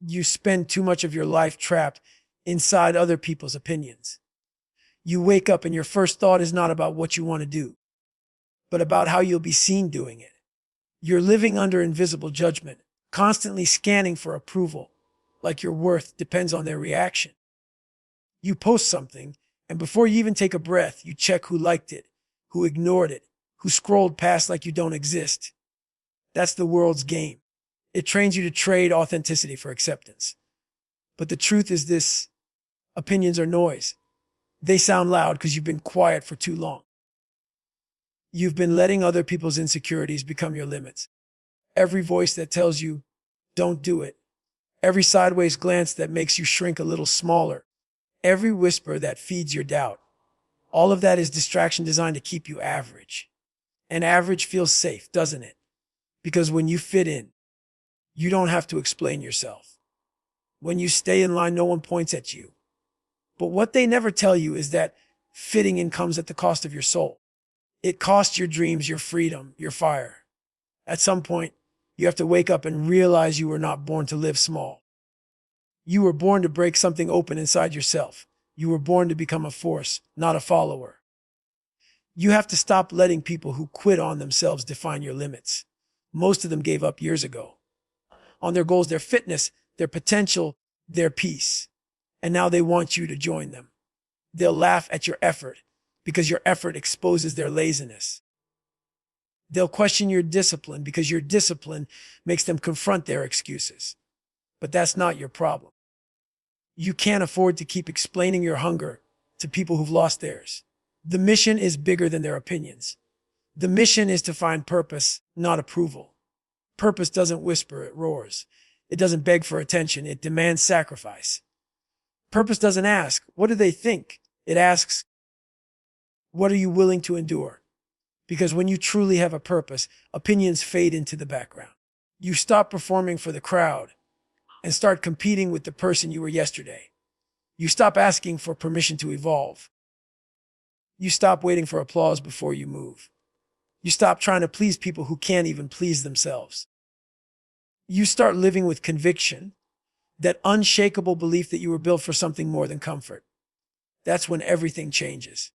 You spend too much of your life trapped inside other people's opinions. You wake up and your first thought is not about what you want to do, but about how you'll be seen doing it. You're living under invisible judgment, constantly scanning for approval, like your worth depends on their reaction. You post something, and before you even take a breath, you check who liked it, who ignored it, who scrolled past like you don't exist. That's the world's game. It trains you to trade authenticity for acceptance. But the truth is this: opinions are noise. They sound loud because you've been quiet for too long. You've been letting other people's insecurities become your limits. Every voice that tells you, don't do it. Every sideways glance that makes you shrink a little smaller. Every whisper that feeds your doubt. All of that is distraction designed to keep you average. And average feels safe, doesn't it? Because when you fit in, you don't have to explain yourself. When you stay in line, no one points at you. But what they never tell you is that fitting in comes at the cost of your soul. It costs your dreams, your freedom, your fire. At some point, you have to wake up and realize you were not born to live small. You were born to break something open inside yourself. You were born to become a force, not a follower. You have to stop letting people who quit on themselves define your limits. Most of them gave up years ago. On their goals, their fitness, their potential, their peace. And now they want you to join them. They'll laugh at your effort because your effort exposes their laziness. They'll question your discipline because your discipline makes them confront their excuses. But that's not your problem. You can't afford to keep explaining your hunger to people who've lost theirs. The mission is bigger than their opinions. The mission is to find purpose, not approval. Purpose doesn't whisper, it roars. It doesn't beg for attention, it demands sacrifice. Purpose doesn't ask, what do they think? It asks, what are you willing to endure? Because when you truly have a purpose, opinions fade into the background. You stop performing for the crowd and start competing with the person you were yesterday. You stop asking for permission to evolve. You stop waiting for applause before you move. You stop trying to please people who can't even please themselves. You start living with conviction, that unshakable belief that you were built for something more than comfort. That's when everything changes.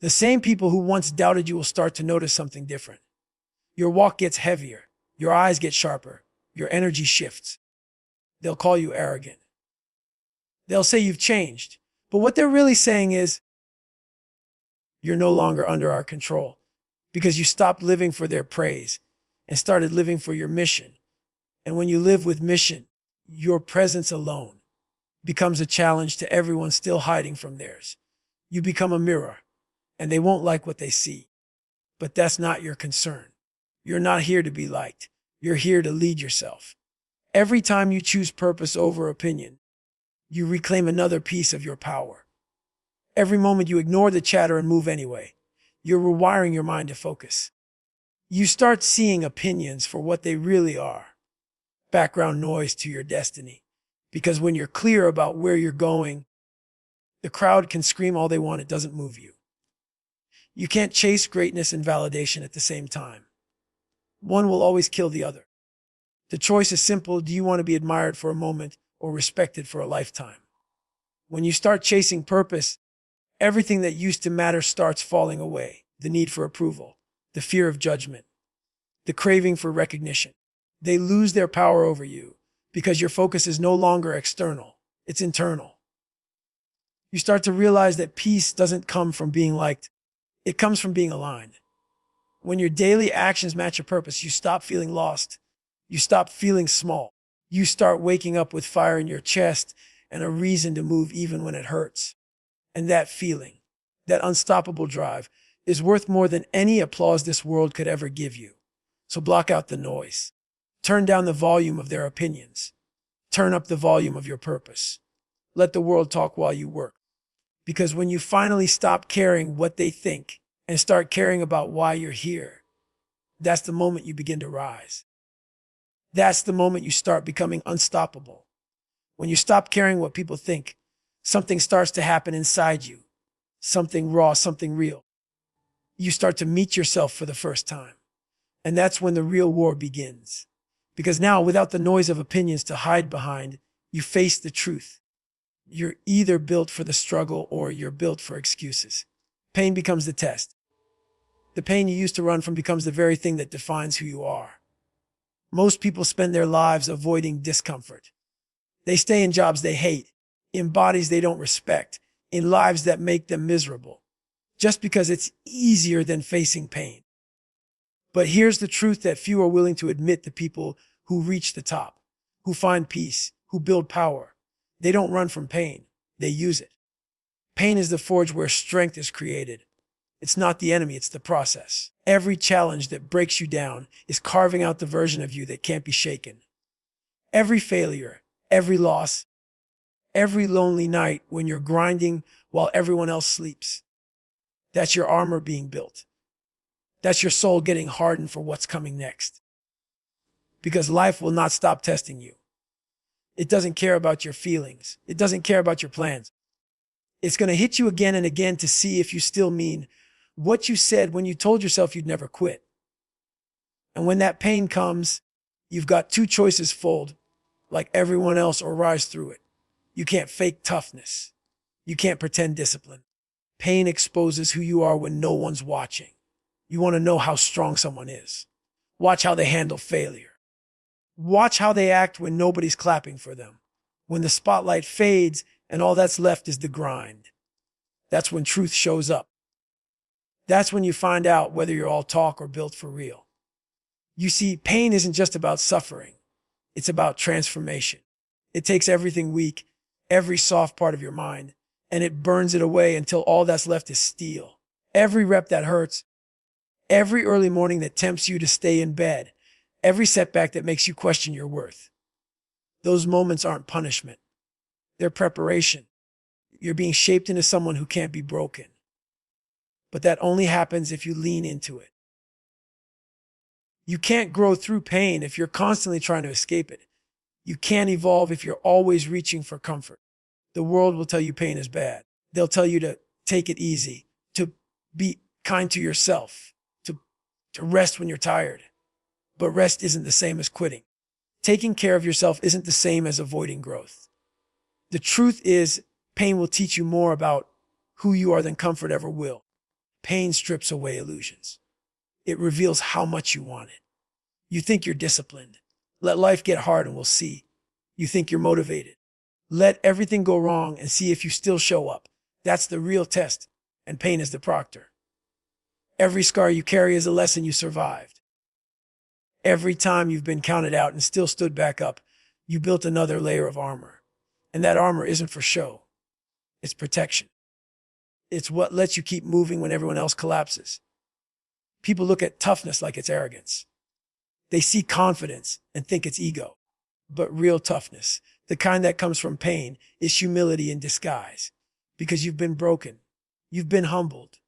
The same people who once doubted you will start to notice something different. Your walk gets heavier. Your eyes get sharper. Your energy shifts. They'll call you arrogant. They'll say you've changed. But what they're really saying is, you're no longer under our control because you stopped living for their praise and started living for your mission. And when you live with mission, your presence alone becomes a challenge to everyone still hiding from theirs. You become a mirror, and they won't like what they see. But that's not your concern. You're not here to be liked. You're here to lead yourself. Every time you choose purpose over opinion, you reclaim another piece of your power. Every moment you ignore the chatter and move anyway, you're rewiring your mind to focus. You start seeing opinions for what they really are. Background noise to your destiny. Because when you're clear about where you're going, the crowd can scream all they want, it doesn't move you. You can't chase greatness and validation at the same time. One will always kill the other. The choice is simple. Do you want to be admired for a moment or respected for a lifetime? When you start chasing purpose, everything that used to matter starts falling away. The need for approval, the fear of judgment, the craving for recognition. They lose their power over you because your focus is no longer external, it's internal. You start to realize that peace doesn't come from being liked, it comes from being aligned. When your daily actions match your purpose, you stop feeling lost, you stop feeling small. You start waking up with fire in your chest and a reason to move even when it hurts. And that feeling, that unstoppable drive, is worth more than any applause this world could ever give you. So block out the noise. Turn down the volume of their opinions. Turn up the volume of your purpose. Let the world talk while you work. Because when you finally stop caring what they think and start caring about why you're here, that's the moment you begin to rise. That's the moment you start becoming unstoppable. When you stop caring what people think, something starts to happen inside you. Something raw, something real. You start to meet yourself for the first time. And that's when the real war begins. Because now, without the noise of opinions to hide behind, you face the truth. You're either built for the struggle or you're built for excuses. Pain becomes the test. The pain you used to run from becomes the very thing that defines who you are. Most people spend their lives avoiding discomfort. They stay in jobs they hate, in bodies they don't respect, in lives that make them miserable, just because it's easier than facing pain. But here's the truth that few are willing to admit to people who reach the top, who find peace, who build power. They don't run from pain. They use it. Pain is the forge where strength is created. It's not the enemy, it's the process. Every challenge that breaks you down is carving out the version of you that can't be shaken. Every failure, every loss, every lonely night when you're grinding while everyone else sleeps. That's your armor being built. That's your soul getting hardened for what's coming next. Because life will not stop testing you. It doesn't care about your feelings. It doesn't care about your plans. It's going to hit you again and again to see if you still mean what you said when you told yourself you'd never quit. And when that pain comes, you've got two choices: fold like everyone else or rise through it. You can't fake toughness. You can't pretend discipline. Pain exposes who you are when no one's watching. You want to know how strong someone is. Watch how they handle failure. Watch how they act when nobody's clapping for them. When the spotlight fades and all that's left is the grind. That's when truth shows up. That's when you find out whether you're all talk or built for real. You see, pain isn't just about suffering. It's about transformation. It takes everything weak, every soft part of your mind, and it burns it away until all that's left is steel. Every rep that hurts, every early morning that tempts you to stay in bed, every setback that makes you question your worth. Those moments aren't punishment. They're preparation. You're being shaped into someone who can't be broken. But that only happens if you lean into it. You can't grow through pain if you're constantly trying to escape it. You can't evolve if you're always reaching for comfort. The world will tell you pain is bad. They'll tell you to take it easy, to be kind to yourself, to rest when you're tired. But rest isn't the same as quitting. Taking care of yourself isn't the same as avoiding growth. The truth is, pain will teach you more about who you are than comfort ever will. Pain strips away illusions. It reveals how much you want it. You think you're disciplined. Let life get hard and we'll see. You think you're motivated. Let everything go wrong and see if you still show up. That's the real test, and pain is the proctor. Every scar you carry is a lesson you survived. Every time you've been counted out and still stood back up, you built another layer of armor. And that armor isn't for show. It's protection. It's what lets you keep moving when everyone else collapses. People look at toughness like it's arrogance. They see confidence and think it's ego. But real toughness, the kind that comes from pain, is humility in disguise. Because you've been broken. You've been humbled.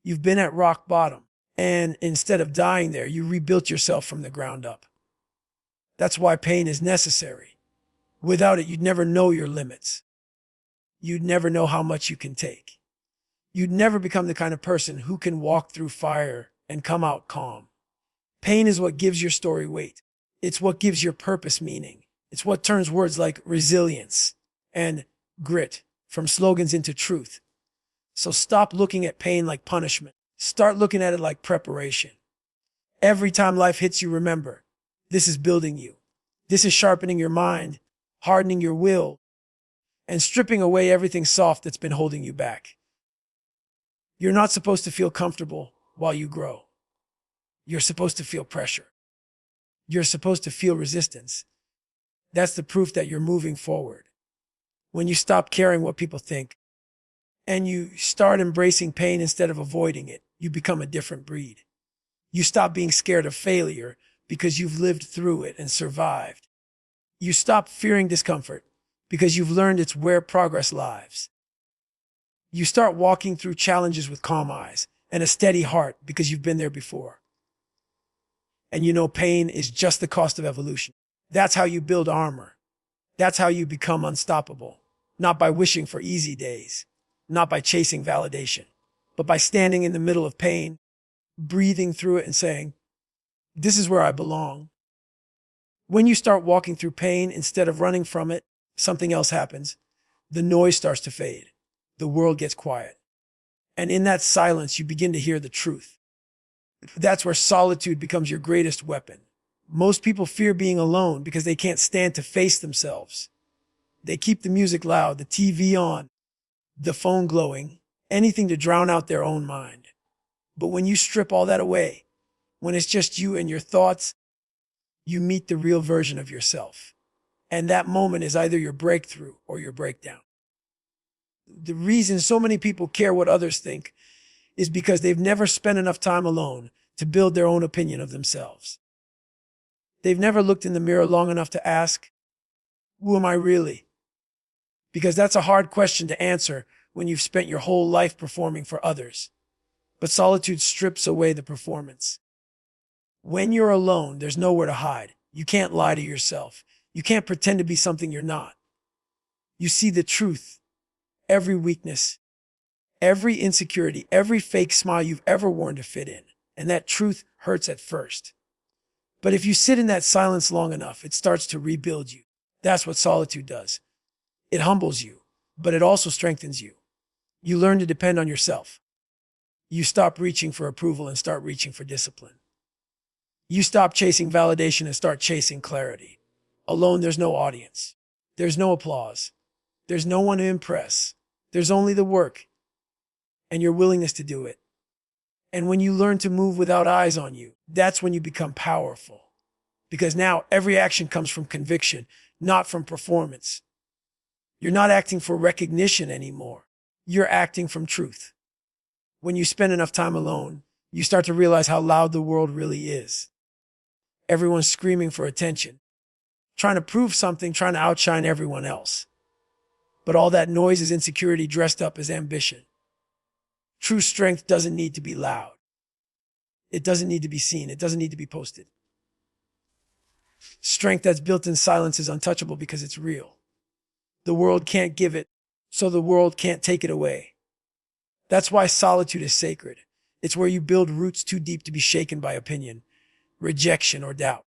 You've been at rock bottom. And instead of dying there, you rebuilt yourself from the ground up. That's why pain is necessary. Without it, you'd never know your limits. You'd never know how much you can take. You'd never become the kind of person who can walk through fire and come out calm. Pain is what gives your story weight. It's what gives your purpose meaning. It's what turns words like resilience and grit from slogans into truth. So stop looking at pain like punishment. Start looking at it like preparation. Every time life hits you, remember, this is building you. This is sharpening your mind, hardening your will, and stripping away everything soft that's been holding you back. You're not supposed to feel comfortable while you grow. You're supposed to feel pressure. You're supposed to feel resistance. That's the proof that you're moving forward. When you stop caring what people think and you start embracing pain instead of avoiding it, you become a different breed. You stop being scared of failure because you've lived through it and survived. You stop fearing discomfort because you've learned it's where progress lies. You start walking through challenges with calm eyes and a steady heart because you've been there before. And you know pain is just the cost of evolution. That's how you build armor. That's how you become unstoppable. Not by wishing for easy days, not by chasing validation, but by standing in the middle of pain, breathing through it and saying, this is where I belong. When you start walking through pain instead of running from it, something else happens. The noise starts to fade. The world gets quiet. And in that silence, you begin to hear the truth. That's where solitude becomes your greatest weapon. Most people fear being alone because they can't stand to face themselves. They keep the music loud, the TV on, the phone glowing, anything to drown out their own mind. But when you strip all that away, when it's just you and your thoughts, you meet the real version of yourself. And that moment is either your breakthrough or your breakdown. The reason so many people care what others think is because they've never spent enough time alone to build their own opinion of themselves. They've never looked in the mirror long enough to ask, who am I really? Because that's a hard question to answer when you've spent your whole life performing for others. But solitude strips away the performance. When you're alone, there's nowhere to hide. You can't lie to yourself. You can't pretend to be something you're not. You see the truth, every weakness, every insecurity, every fake smile you've ever worn to fit in. And that truth hurts at first. But if you sit in that silence long enough, it starts to rebuild you. That's what solitude does. It humbles you, but it also strengthens you. You learn to depend on yourself. You stop reaching for approval and start reaching for discipline. You stop chasing validation and start chasing clarity. Alone, there's no audience. There's no applause. There's no one to impress. There's only the work and your willingness to do it. And when you learn to move without eyes on you, that's when you become powerful. Because now every action comes from conviction, not from performance. You're not acting for recognition anymore. You're acting from truth. When you spend enough time alone, you start to realize how loud the world really is. Everyone's screaming for attention, trying to prove something, trying to outshine everyone else. But all that noise is insecurity dressed up as ambition. True strength doesn't need to be loud. It doesn't need to be seen. It doesn't need to be posted. Strength that's built in silence is untouchable because it's real. The world can't give it, so the world can't take it away. That's why solitude is sacred. It's where you build roots too deep to be shaken by opinion, rejection, or doubt.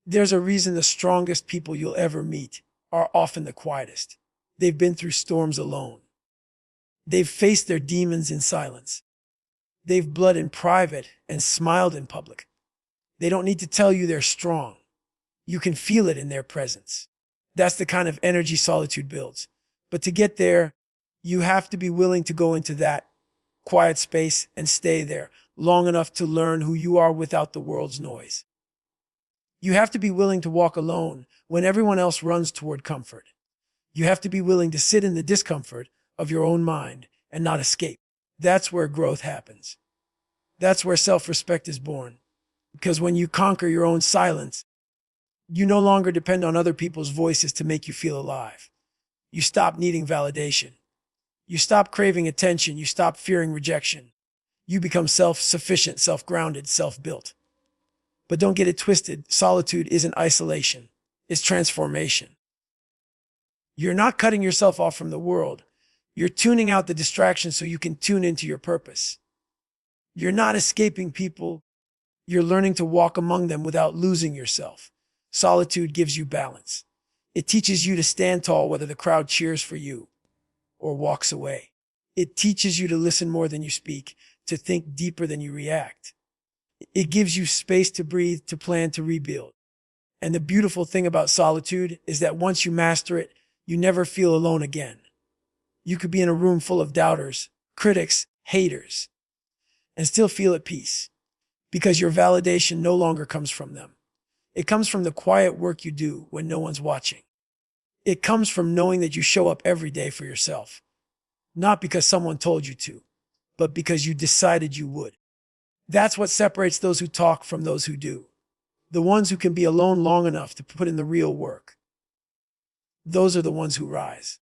There's a reason the strongest people you'll ever meet are often the quietest. They've been through storms alone. They've faced their demons in silence. They've bled in private and smiled in public. They don't need to tell you they're strong. You can feel it in their presence. That's the kind of energy solitude builds. But to get there, you have to be willing to go into that quiet space and stay there long enough to learn who you are without the world's noise. You have to be willing to walk alone when everyone else runs toward comfort. You have to be willing to sit in the discomfort of your own mind and not escape. That's where growth happens. That's where self-respect is born. Because when you conquer your own silence, you no longer depend on other people's voices to make you feel alive. You stop needing validation. You stop craving attention. You stop fearing rejection. You become self-sufficient, self-grounded, self-built. But don't get it twisted. Solitude isn't isolation. It's transformation. You're not cutting yourself off from the world. You're tuning out the distractions so you can tune into your purpose. You're not escaping people. You're learning to walk among them without losing yourself. Solitude gives you balance. It teaches you to stand tall whether the crowd cheers for you or walks away. It teaches you to listen more than you speak, to think deeper than you react. It gives you space to breathe, to plan, to rebuild. And the beautiful thing about solitude is that once you master it, you never feel alone again. You could be in a room full of doubters, critics, haters, and still feel at peace because your validation no longer comes from them. It comes from the quiet work you do when no one's watching. It comes from knowing that you show up every day for yourself, not because someone told you to, but because you decided you would. That's what separates those who talk from those who do. The ones who can be alone long enough to put in the real work. Those are the ones who rise.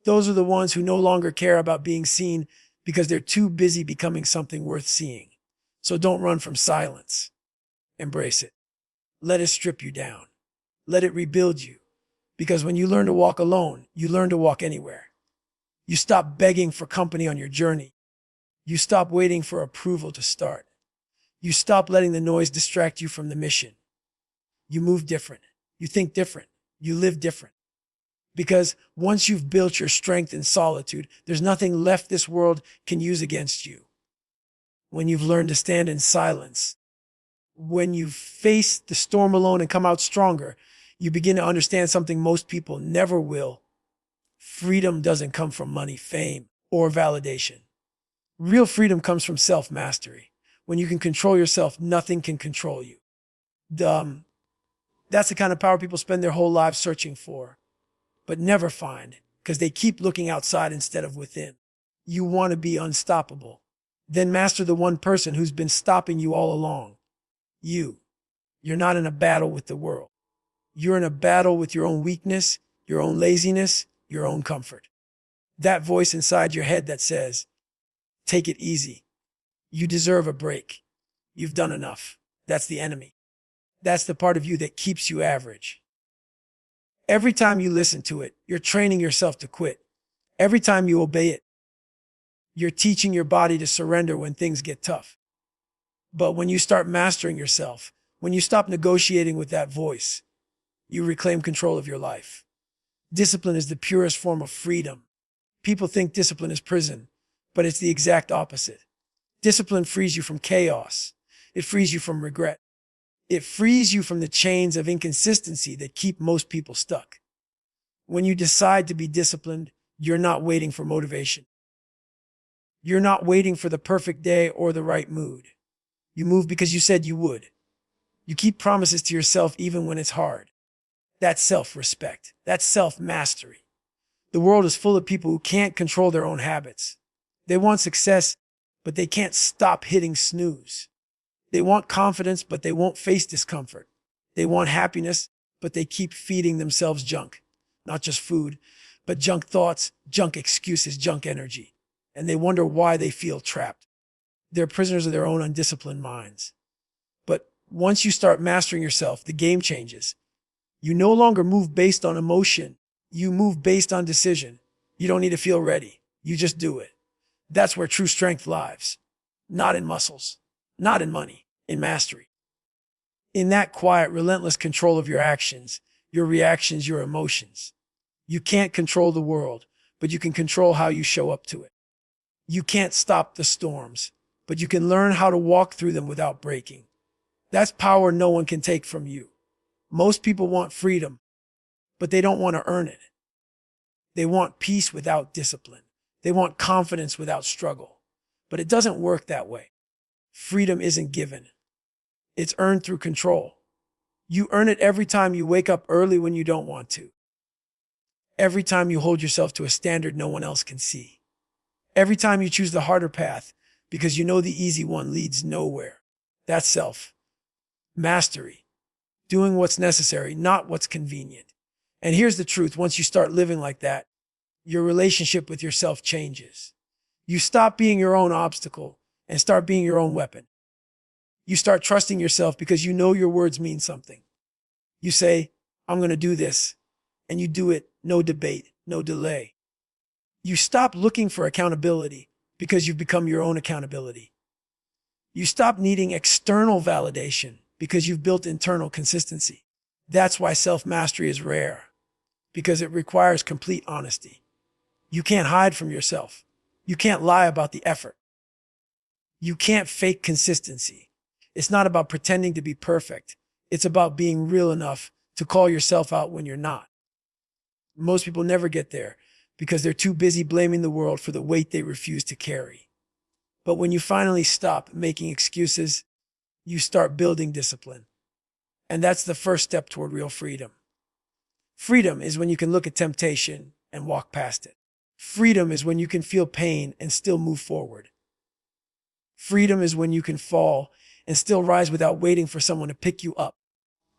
Those are the ones who no longer care about being seen because they're too busy becoming something worth seeing. So don't run from silence. Embrace it. Let it strip you down. Let it rebuild you. Because when you learn to walk alone, you learn to walk anywhere. You stop begging for company on your journey. You stop waiting for approval to start. You stop letting the noise distract you from the mission. You move different. You think different. You live different. Because once you've built your strength in solitude, there's nothing left this world can use against you. When you've learned to stand in silence, when you face the storm alone and come out stronger, you begin to understand something most people never will. Freedom doesn't come from money, fame, or validation. Real freedom comes from self-mastery. When you can control yourself, nothing can control you. That's the kind of power people spend their whole lives searching for, but never find, because they keep looking outside instead of within. You want to be unstoppable. Then master the one person who's been stopping you all along. You. You're not in a battle with the world. You're in a battle with your own weakness, your own laziness, your own comfort. That voice inside your head that says, take it easy. You deserve a break. You've done enough. That's the enemy. That's the part of you that keeps you average. Every time you listen to it, you're training yourself to quit. Every time you obey it, you're teaching your body to surrender when things get tough. But when you start mastering yourself, when you stop negotiating with that voice, you reclaim control of your life. Discipline is the purest form of freedom. People think discipline is prison, but it's the exact opposite. Discipline frees you from chaos. It frees you from regret. It frees you from the chains of inconsistency that keep most people stuck. When you decide to be disciplined, you're not waiting for motivation. You're not waiting for the perfect day or the right mood. You move because you said you would. You keep promises to yourself even when it's hard. That's self-respect. That's self-mastery. The world is full of people who can't control their own habits. They want success, but they can't stop hitting snooze. They want confidence, but they won't face discomfort. They want happiness, but they keep feeding themselves junk. Not just food, but junk thoughts, junk excuses, junk energy. And they wonder why they feel trapped. They're prisoners of their own undisciplined minds. But once you start mastering yourself, the game changes. You no longer move based on emotion. You move based on decision. You don't need to feel ready. You just do it. That's where true strength lies. Not in muscles, not in money, in mastery. In that quiet, relentless control of your actions, your reactions, your emotions. You can't control the world, but you can control how you show up to it. You can't stop the storms, but you can learn how to walk through them without breaking. That's power no one can take from you. Most people want freedom, but they don't want to earn it. They want peace without discipline. They want confidence without struggle. But it doesn't work that way. Freedom isn't given. It's earned through control. You earn it every time you wake up early when you don't want to. Every time you hold yourself to a standard no one else can see. Every time you choose the harder path because you know the easy one leads nowhere. That's self-mastery. Doing what's necessary, not what's convenient. And here's the truth. Once you start living like that, your relationship with yourself changes. You stop being your own obstacle and start being your own weapon. You start trusting yourself because you know your words mean something. You say, I'm going to do this. And you do it. No debate, no delay. You stop looking for accountability because you've become your own accountability. You stop needing external validation because you've built internal consistency. That's why self-mastery is rare, because it requires complete honesty. You can't hide from yourself. You can't lie about the effort. You can't fake consistency. It's not about pretending to be perfect. It's about being real enough to call yourself out when you're not. Most people never get there because they're too busy blaming the world for the weight they refuse to carry. But when you finally stop making excuses, you start building discipline. And that's the first step toward real freedom. Freedom is when you can look at temptation and walk past it. Freedom is when you can feel pain and still move forward. Freedom is when you can fall and still rise without waiting for someone to pick you up.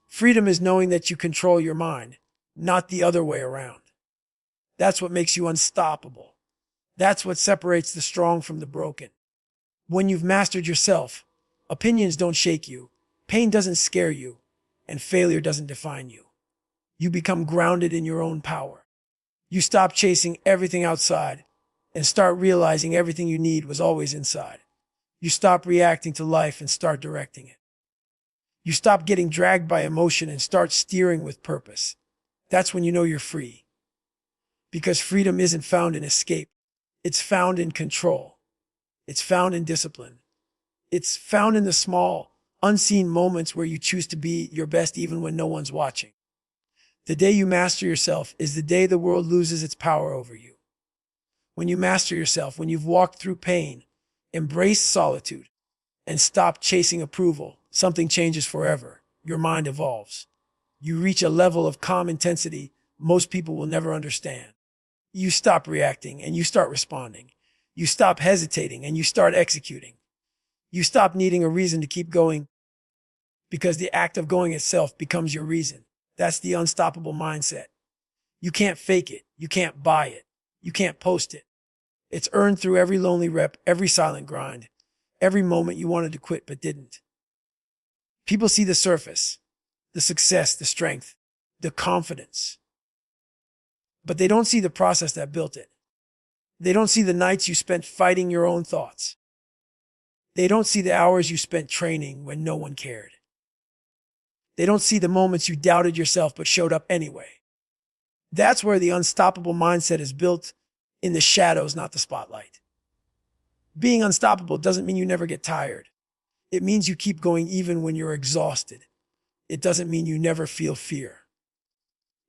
Freedom is knowing that you control your mind, not the other way around. That's what makes you unstoppable. That's what separates the strong from the broken. When you've mastered yourself, opinions don't shake you, pain doesn't scare you, and failure doesn't define you. You become grounded in your own power. You stop chasing everything outside and start realizing everything you need was always inside. You stop reacting to life and start directing it. You stop getting dragged by emotion and start steering with purpose. That's when you know you're free. Because freedom isn't found in escape. It's found in control. It's found in discipline. It's found in the small, unseen moments where you choose to be your best even when no one's watching. The day you master yourself is the day the world loses its power over you. When you master yourself, when you've walked through pain, embraced solitude, and stopped chasing approval, something changes forever. Your mind evolves. You reach a level of calm intensity most people will never understand. You stop reacting and you start responding. You stop hesitating and you start executing. You stop needing a reason to keep going because the act of going itself becomes your reason. That's the unstoppable mindset. You can't fake it. You can't buy it. You can't post it. It's earned through every lonely rep, every silent grind, every moment you wanted to quit but didn't. People see the surface, the success, the strength, the confidence. But they don't see the process that built it. They don't see the nights you spent fighting your own thoughts. They don't see the hours you spent training when no one cared. They don't see the moments you doubted yourself but showed up anyway. That's where the unstoppable mindset is built, in the shadows, not the spotlight. Being unstoppable doesn't mean you never get tired. It means you keep going even when you're exhausted. It doesn't mean you never feel fear.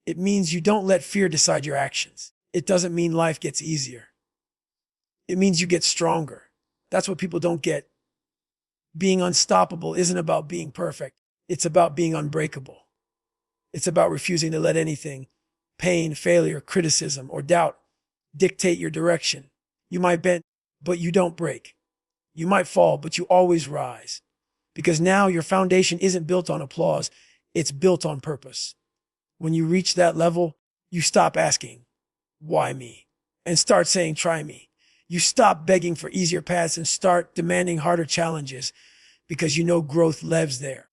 It means you don't let fear decide your actions. It doesn't mean life gets easier. It means you get stronger. That's what people don't get. Being unstoppable isn't about being perfect. It's about being unbreakable. It's about refusing to let anything, pain, failure, criticism, or doubt, dictate your direction. You might bend, but you don't break. You might fall, but you always rise. Because now your foundation isn't built on applause, it's built on purpose. When you reach that level, you stop asking, why me? And start saying, try me. You stop begging for easier paths and start demanding harder challenges because you know growth lives there.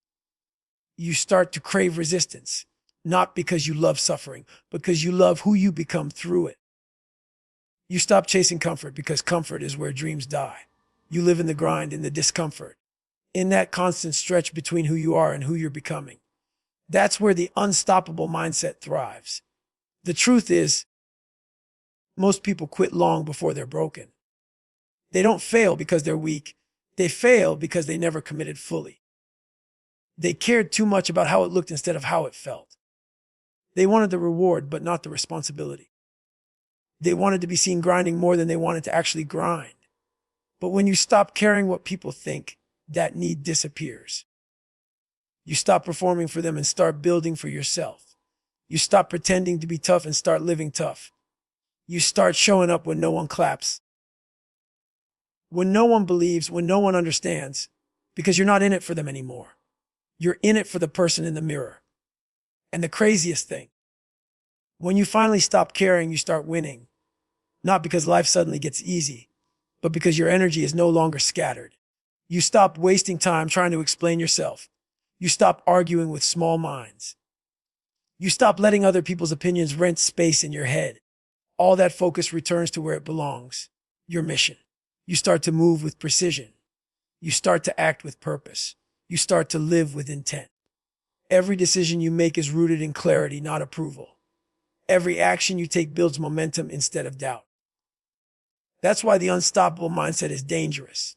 You start to crave resistance, not because you love suffering, because you love who you become through it. You stop chasing comfort because comfort is where dreams die. You live in the grind, in the discomfort, in that constant stretch between who you are and who you're becoming. That's where the unstoppable mindset thrives. The truth is, most people quit long before they're broken. They don't fail because they're weak. They fail because they never committed fully. They cared too much about how it looked instead of how it felt. They wanted the reward, but not the responsibility. They wanted to be seen grinding more than they wanted to actually grind. But when you stop caring what people think, that need disappears. You stop performing for them and start building for yourself. You stop pretending to be tough and start living tough. You start showing up when no one claps, when no one believes, when no one understands, because you're not in it for them anymore. You're in it for the person in the mirror. And the craziest thing, when you finally stop caring, you start winning. Not because life suddenly gets easy, but because your energy is no longer scattered. You stop wasting time trying to explain yourself. You stop arguing with small minds. You stop letting other people's opinions rent space in your head. All that focus returns to where it belongs, your mission. You start to move with precision. You start to act with purpose. You start to live with intent. Every decision you make is rooted in clarity, not approval. Every action you take builds momentum instead of doubt. That's why the unstoppable mindset is dangerous.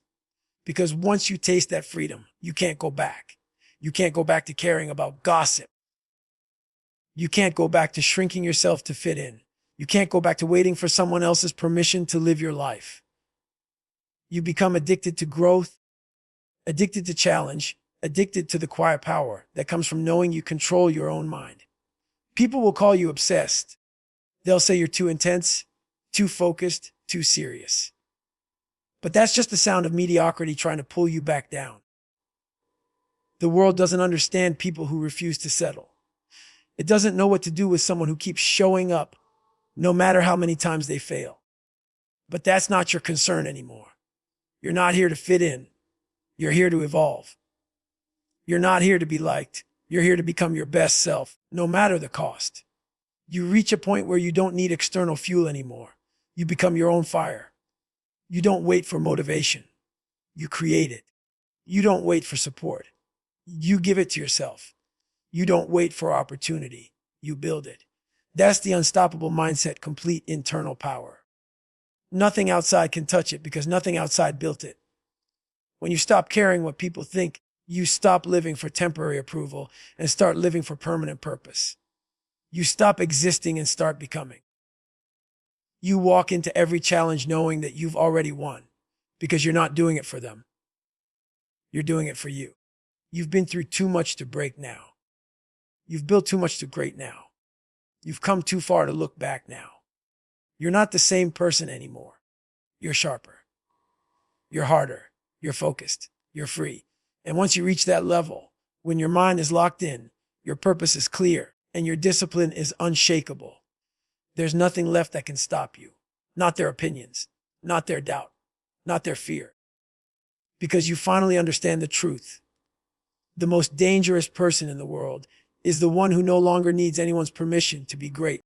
Because once you taste that freedom, you can't go back. You can't go back to caring about gossip. You can't go back to shrinking yourself to fit in. You can't go back to waiting for someone else's permission to live your life. You become addicted to growth, addicted to challenge, addicted to the quiet power that comes from knowing you control your own mind. People will call you obsessed. They'll say you're too intense, too focused, too serious. But that's just the sound of mediocrity trying to pull you back down. The world doesn't understand people who refuse to settle. It doesn't know what to do with someone who keeps showing up, no matter how many times they fail. But that's not your concern anymore. You're not here to fit in. You're here to evolve. You're not here to be liked. You're here to become your best self, no matter the cost. You reach a point where you don't need external fuel anymore. You become your own fire. You don't wait for motivation. You create it. You don't wait for support. You give it to yourself. You don't wait for opportunity. You build it. That's the unstoppable mindset, complete internal power. Nothing outside can touch it because nothing outside built it. When you stop caring what people think, you stop living for temporary approval and start living for permanent purpose. You stop existing and start becoming. You walk into every challenge knowing that you've already won because you're not doing it for them. You're doing it for you. You've been through too much to break now. You've built too much to great now. You've come too far to look back now. You're not the same person anymore. You're sharper. You're harder. You're focused. You're free. And once you reach that level, when your mind is locked in, your purpose is clear, and your discipline is unshakable, there's nothing left that can stop you. Not their opinions, not their doubt, not their fear. Because you finally understand the truth. The most dangerous person in the world is the one who no longer needs anyone's permission to be great.